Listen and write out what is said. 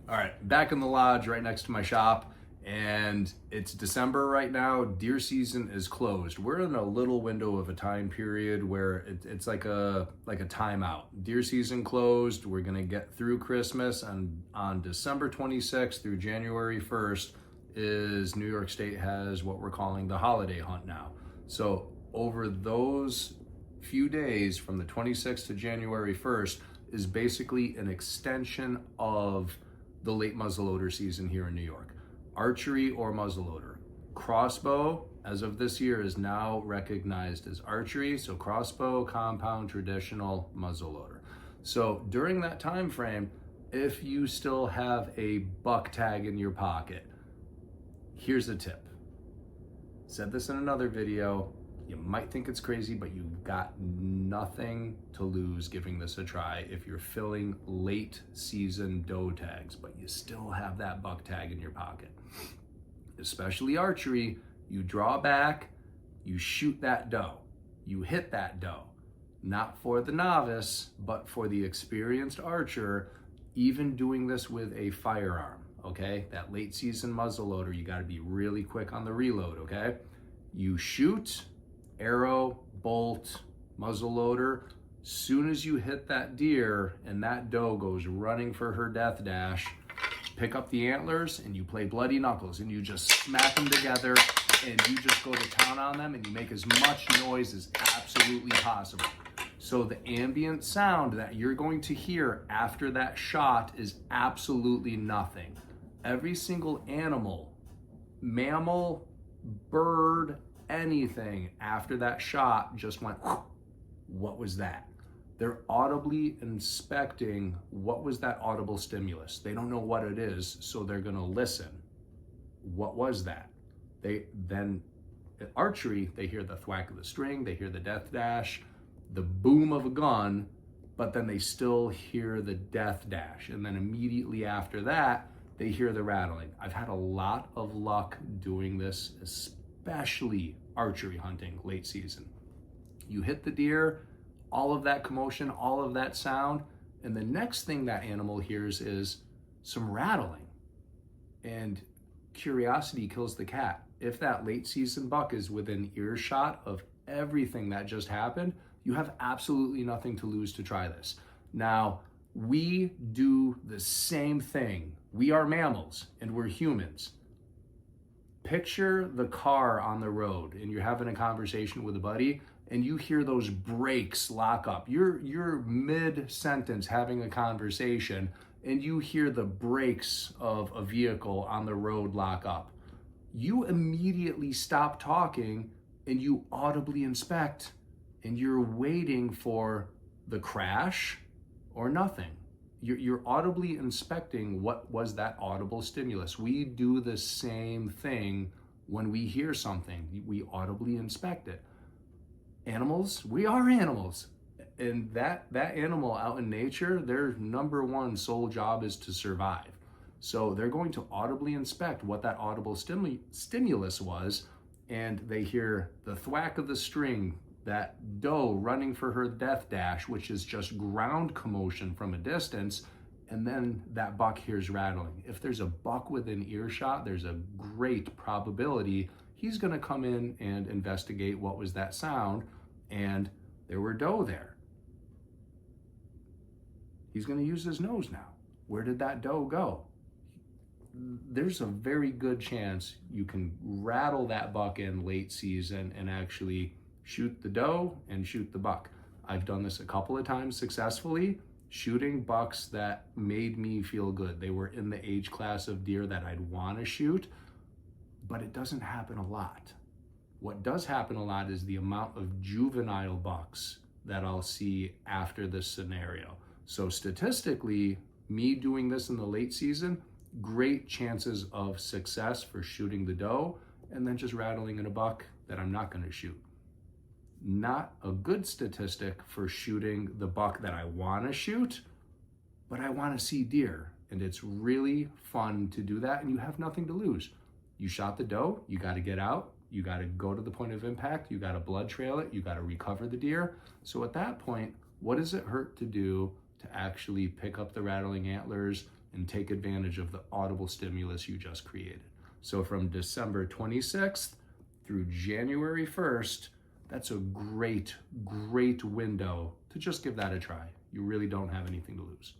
All right, back in the lodge right next to my shop, and it's December right now. Deer season is closed. We're in a little window of a time period where it's like a timeout. Deer season closed. We're gonna get through Christmas, and on December 26th through January 1st is New York State has what we're calling the holiday hunt now. So over those few days from the 26th to January 1st is basically an extension of the late muzzleloader season here in New York. Archery or muzzleloader. Crossbow, as of this year, is now recognized as archery. So crossbow, compound, traditional, muzzleloader. So during that time frame, if you still have a buck tag in your pocket, here's a tip. Said this in another video. You might think it's crazy, but you've got nothing to lose giving this a try if you're filling late season doe tags, but you still have that buck tag in your pocket. Especially archery, you draw back, you shoot that doe, you hit that doe. Not for the novice, but for the experienced archer, even doing this with a firearm, okay? That late season muzzleloader, you gotta be really quick on the reload, okay? You shoot, arrow, bolt, muzzleloader. Soon as you hit that deer and that doe goes running for her death dash, pick up the antlers and you play bloody knuckles and you just smack them together and you just go to town on them and you make as much noise as absolutely possible. So the ambient sound that you're going to hear after that shot is absolutely nothing. Every single animal, mammal, bird, anything after that shot just went, what was that? They're audibly inspecting what was that audible stimulus. They don't know what it is, so they're gonna listen. What was that? They then, at archery, they hear the thwack of the string, they hear the death dash, the boom of a gun, but then they still hear the death dash. And then immediately after that, they hear the rattling. I've had a lot of luck doing this, especially archery hunting late season. You hit the deer, all of that commotion, all of that sound, and the next thing that animal hears is some rattling. And curiosity kills the cat. If that late season buck is within earshot of everything that just happened, you have absolutely nothing to lose to try this. Now, we do the same thing. We are mammals and we're humans. Picture the car on the road and you're having a conversation with a buddy and you hear those brakes lock up. You're mid-sentence having a conversation and you hear the brakes of a vehicle on the road lock up. You immediately stop talking and you audibly inspect and you're waiting for the crash or nothing. You're audibly inspecting what was that audible stimulus. We do the same thing when we hear something. We audibly inspect it. Animals, we are animals. And that animal out in nature, their number one sole job is to survive. So they're going to audibly inspect what that audible stimulus was, and they hear the thwack of the string, that doe running for her death dash, which is just ground commotion from a distance, and then that buck hears rattling. If there's a buck within earshot, there's a great probability he's gonna come in and investigate what was that sound, and there were doe there. He's gonna use his nose now. Where did that doe go? There's a very good chance you can rattle that buck in late season and actually shoot the doe and shoot the buck. I've done this a couple of times successfully, shooting bucks that made me feel good. They were in the age class of deer that I'd want to shoot, but it doesn't happen a lot. What does happen a lot is the amount of juvenile bucks that I'll see after this scenario. So statistically, me doing this in the late season, great chances of success for shooting the doe and then just rattling in a buck that I'm not gonna shoot. Not a good statistic for shooting the buck that I want to shoot, but I want to see deer. And it's really fun to do that, and you have nothing to lose. You shot the doe, you got to get out, you got to go to the point of impact, you got to blood trail it, you got to recover the deer. So at that point, what does it hurt to do to actually pick up the rattling antlers and take advantage of the audible stimulus you just created. So from December 26th through January 1st, that's a great window to just give that a try. You really don't have anything to lose.